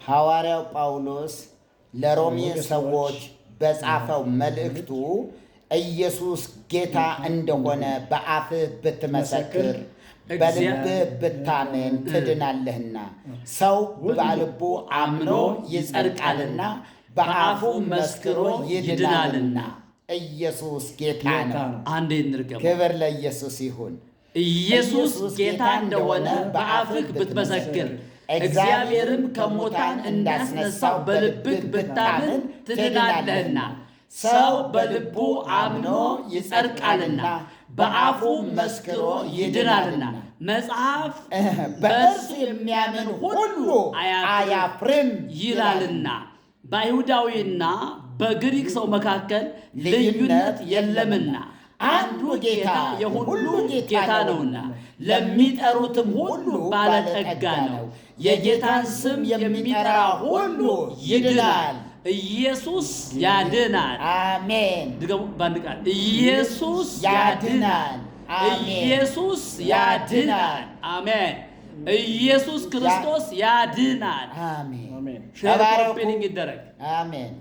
ሐዋርያው ጳውሎስ ለሮሜ ሰዎች በጻፈው መልእክቱ ኢየሱስ ጌታ እንደሆነ በአፍህ ብትመሰክር በልብህ ብታምን ትድናለህና ሰው በልቡ አምኖ ይጸድቃልና በአፉ መስክሮ ይድናልና ኢየሱስ ጌታ ነው። አንዴ እንርገም። ክብር ለኢየሱስ ይሁን። ኢየሱስ ጌታ እንደሆነ በአፍህ ብትመሰክር እግዚአብሔርም ከሙታን እንዳስነሳው በልብህ ብታምን ትድናለህና ሰው በልቡ አምኖ ይጸድቃልና በአፉ መስክሮ ይድናልና መጽሐፍ በእርሱ የሚያምን ሁሉ አያፍርም ይላልና በአይሁዳዊና በግሪክ ሰው መካከል ልዩነት የለምና አንዱ ጌታ የሁሉ ጌታ ነውና ለሚጠሩትም ሁሉ ባለጠጋ ነው። የጌታን ስም የሚጠራ ሁሉ ይድናል። ኢየሱስ ያድናል። አሜን። ድገሙ በአንድ ቃል ኢየሱስ ያድናል። ኢየሱስ ያድናል። አሜን። ኢየሱስ ክርስቶስ ያድናል። አሜን። ሸርኮፒኒንግ ይደረግ። አሜን።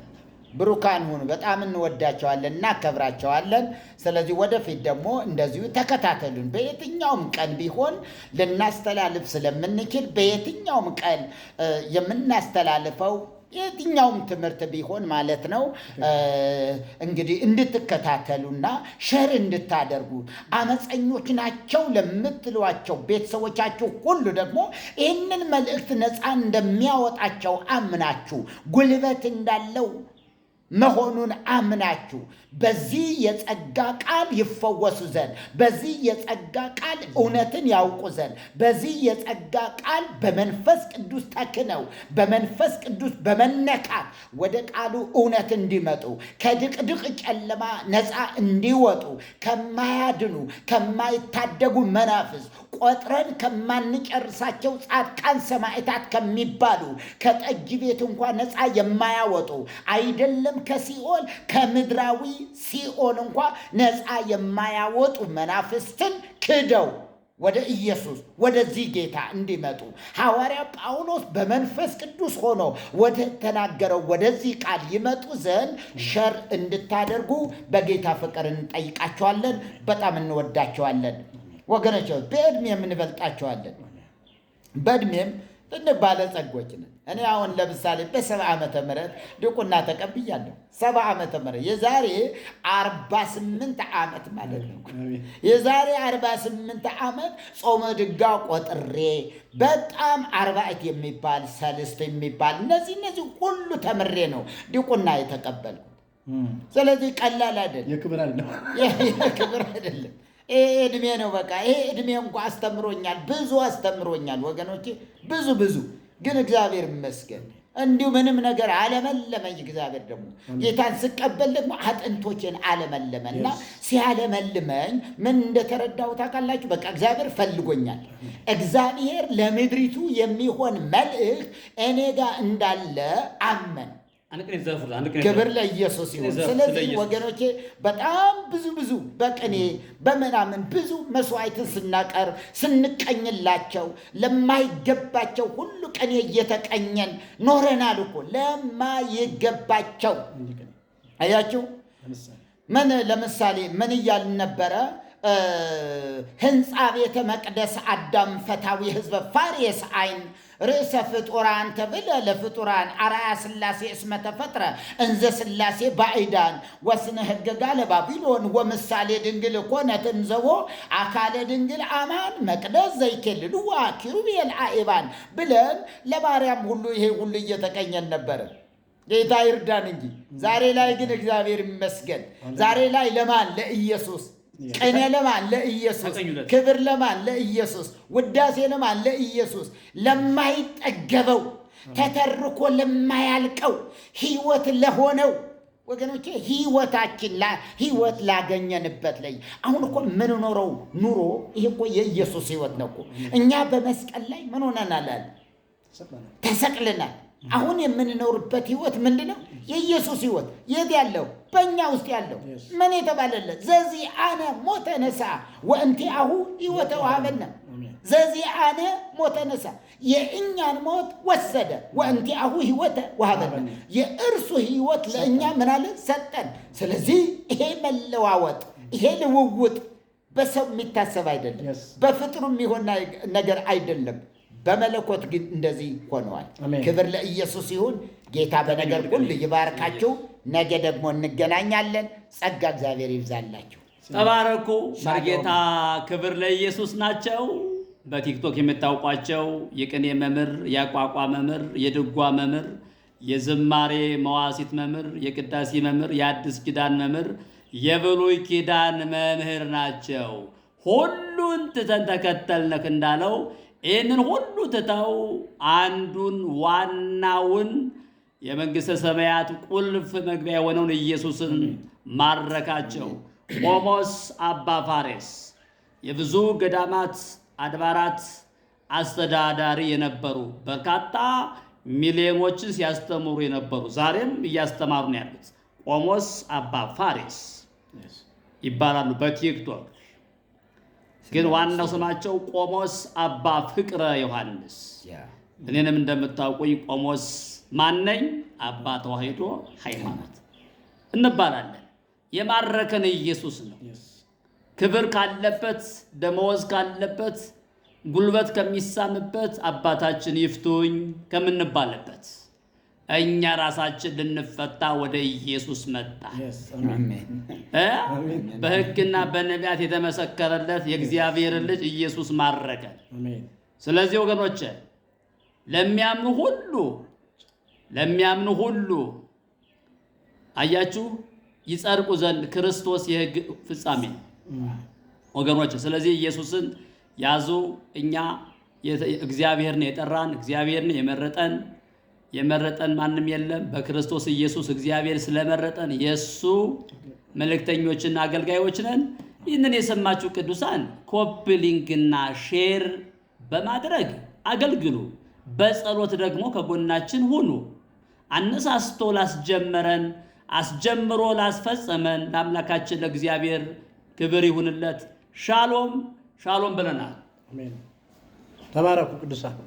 ብሩካን ሁኑ። በጣም እንወዳቸዋለን፣ እናከብራቸዋለን። ስለዚህ ወደፊት ደግሞ እንደዚሁ ተከታተሉን። በየትኛውም ቀን ቢሆን ልናስተላልፍ ስለምንችል በየትኛውም ቀን የምናስተላልፈው የትኛውም ትምህርት ቢሆን ማለት ነው እንግዲህ እንድትከታተሉና ሸር እንድታደርጉ አመፀኞች ናቸው ለምትሏቸው ቤተሰቦቻችሁ ሁሉ ደግሞ ይህንን መልእክት ነፃ እንደሚያወጣቸው አምናችሁ ጉልበት እንዳለው መሆኑን አምናችሁ በዚህ የጸጋ ቃል ይፈወሱ ዘንድ በዚህ የጸጋ ቃል እውነትን ያውቁ ዘንድ በዚህ የጸጋ ቃል በመንፈስ ቅዱስ ተክነው በመንፈስ ቅዱስ በመነካት ወደ ቃሉ እውነት እንዲመጡ ከድቅድቅ ጨለማ ነፃ እንዲወጡ ከማያድኑ ከማይታደጉ መናፍስ ቆጥረን ከማንጨርሳቸው ጻድቃን ሰማዕታት ከሚባሉ ከጠጅ ቤት እንኳን ነፃ የማያወጡ አይደለም ከሲኦል ከምድራዊ ሲኦል እንኳን ነፃ የማያወጡ መናፍስትን ክደው ወደ ኢየሱስ ወደዚህ ጌታ እንዲመጡ ሐዋርያ ጳውሎስ በመንፈስ ቅዱስ ሆኖ ወደ ተናገረው ወደዚህ ቃል ይመጡ ዘንድ ሸር እንድታደርጉ በጌታ ፍቅር እንጠይቃቸዋለን። በጣም እንወዳቸዋለን ወገኖች። በዕድሜም እንበልጣቸዋለን፣ በዕድሜም ባለጸጎች ነን። እኔ አሁን ለምሳሌ በ70 ዓመተ ምህረት ድቁና ተቀብያለሁ። 70 ዓመተ ምህረት የዛሬ 48 ዓመት ማለት ነው። የዛሬ 48 ዓመት ጾመ ድጋ ቆጥሬ በጣም አርባዕት የሚባል ሰልስት የሚባል እነዚህ ሁሉ ተምሬ ነው ድቁና የተቀበልኩት። ስለዚህ ቀላል አይደለም፣ የክብር አይደለም። ይሄ ዕድሜ ነው። በቃ ይሄ ዕድሜ እንኳ አስተምሮኛል፣ ብዙ አስተምሮኛል ወገኖቼ፣ ብዙ። ግን እግዚአብሔር ይመስገን እንዲሁ ምንም ነገር አለመለመኝ። እግዚአብሔር ደግሞ ጌታን ስቀበል ደግሞ አጥንቶችን አለመለመና ሲያለመልመኝ ምን እንደተረዳሁ ታውቃላችሁ? በቃ እግዚአብሔር ፈልጎኛል። እግዚአብሔር ለምድሪቱ የሚሆን መልእክት እኔ ጋር እንዳለ አመን። ክብር ለኢየሱስ ይሁን። ስለዚህ ወገኖቼ በጣም ብዙ በቅኔ በምናምን ብዙ መስዋዕትን ስናቀርብ ስንቀኝላቸው ለማይገባቸው ሁሉ ቅኔ እየተቀኘን ኖረናል እኮ ለማይገባቸው። አያችሁ ምን ለምሳሌ ምን እያልን ነበረ? ህንፃ ቤተ መቅደስ አዳም ፈታዊ ህዝበ ፋሬስ አይን ርእሰ ፍጡራን ተብለ ለፍጡራን አርአያ ሥላሴ እስመ ተፈጥረ እንዘ ሥላሴ ባዕዳን ወስነ ህገጋ ለባቢሎን ወምሳሌ ድንግል ኮነት እንዘቦ አካለ ድንግል አማን መቅደስ ዘይኬልልዋ ኪሩቤል አእባን ብለን ለማርያም ሁሉ ይሄ ሁሉ እየተቀኘን ነበረ። ጌታ ይርዳን እንጂ ዛሬ ላይ ግን እግዚአብሔር ይመስገን ዛሬ ላይ ለማን? ለኢየሱስ። ቅኔ ለማን? ለኢየሱስ። ክብር ለማን? ለኢየሱስ። ውዳሴ ለማን? ለኢየሱስ። ለማይጠገበው ተተርኮ ለማያልቀው ህይወት ለሆነው ወገኖቼ ህይወታችን ህይወት ላገኘንበት ላይ አሁን እኮ ምን ኖረው ኑሮ ይሄ እኮ የኢየሱስ ህይወት ነው እኮ። እኛ በመስቀል ላይ ምን ሆነናል? ተሰቅለናል። አሁን የምንኖርበት ህይወት ምንድነው? የኢየሱስ ህይወት። የት ያለው? በእኛ ውስጥ ያለው። ምን የተባለለት? ዘዚ አነ ሞተ ነሳ ወእንቲአሁ ህይወተ ወሀበነ። ዘዚአነ ሞተ ነሳ የእኛን ሞት ወሰደ ወእንቲአሁ ሕይወተ ወሀበነ የእርሱ ሕይወት ለእኛ ምን አለ ሰጠን። ስለዚህ ይሄ መለዋወጥ ይሄ ልውውጥ በሰው የሚታሰብ አይደለም፣ በፍጥሩ የሚሆን ነገር አይደለም። በመለኮት ግን እንደዚህ ሆነዋል። ክብር ለኢየሱስ ይሁን። ጌታ በነገር ሁሉ ይባርካችሁ። ነገ ደግሞ እንገናኛለን። ጸጋ እግዚአብሔር ይብዛላችሁ። ተባረኩ። በጌታ ክብር ለኢየሱስ ናቸው። በቲክቶክ የምታውቋቸው የቅኔ መምህር፣ የአቋቋም መምህር፣ የድጓ መምህር፣ የዝማሬ መዋሲት መምህር፣ የቅዳሴ መምህር፣ የአዲስ ኪዳን መምህር፣ የብሉይ ኪዳን መምህር ናቸው። ሁሉን ትተን ተከተልነክ እንዳለው ይህንን ሁሉ ትተው አንዱን ዋናውን የመንግሥተ ሰማያት ቁልፍ መግቢያ የሆነውን ኢየሱስን ማረካቸው። ቆሞስ አባ ፋሬስ የብዙ ገዳማት አድባራት አስተዳዳሪ የነበሩ በርካታ ሚሊዮኖችን ሲያስተምሩ የነበሩ ዛሬም እያስተማሩ ነው ያሉት ቆሞስ አባ ፋሬስ ይባላሉ በቲክቶክ። ግን ዋናው ስማቸው ቆሞስ አባ ፍቅረ ዮሐንስ። እኔንም እንደምታውቁኝ ቆሞስ ማነኝ? አባ ተዋሕዶ ሃይማኖት እንባላለን። የማረከን ኢየሱስ ነው። ክብር ካለበት፣ ደመወዝ ካለበት፣ ጉልበት ከሚሳምበት አባታችን ይፍቱኝ ከምንባልበት እኛ ራሳችን ልንፈታ ወደ ኢየሱስ መጣ። በሕግና በነቢያት የተመሰከረለት የእግዚአብሔር ልጅ ኢየሱስ ማረከ። ስለዚህ ወገኖቼ ለሚያምኑ ሁሉ አያችሁ ይጸድቁ ዘንድ ክርስቶስ የሕግ ፍጻሜ ነው ወገኖቼ። ስለዚህ ኢየሱስን ያዙ። እኛ እግዚአብሔርን የጠራን እግዚአብሔርን የመረጠን ማንም የለም። በክርስቶስ ኢየሱስ እግዚአብሔር ስለመረጠን የእሱ መልእክተኞችና አገልጋዮች ነን። ይህንን የሰማችሁ ቅዱሳን ኮፒ ሊንክና ሼር በማድረግ አገልግሉ። በጸሎት ደግሞ ከጎናችን ሁኑ። አነሳስቶ ላስጀመረን አስጀምሮ ላስፈጸመን ለአምላካችን ለእግዚአብሔር ክብር ይሁንለት። ሻሎም ሻሎም ብለናል። አሜን። ተባረኩ ቅዱሳን።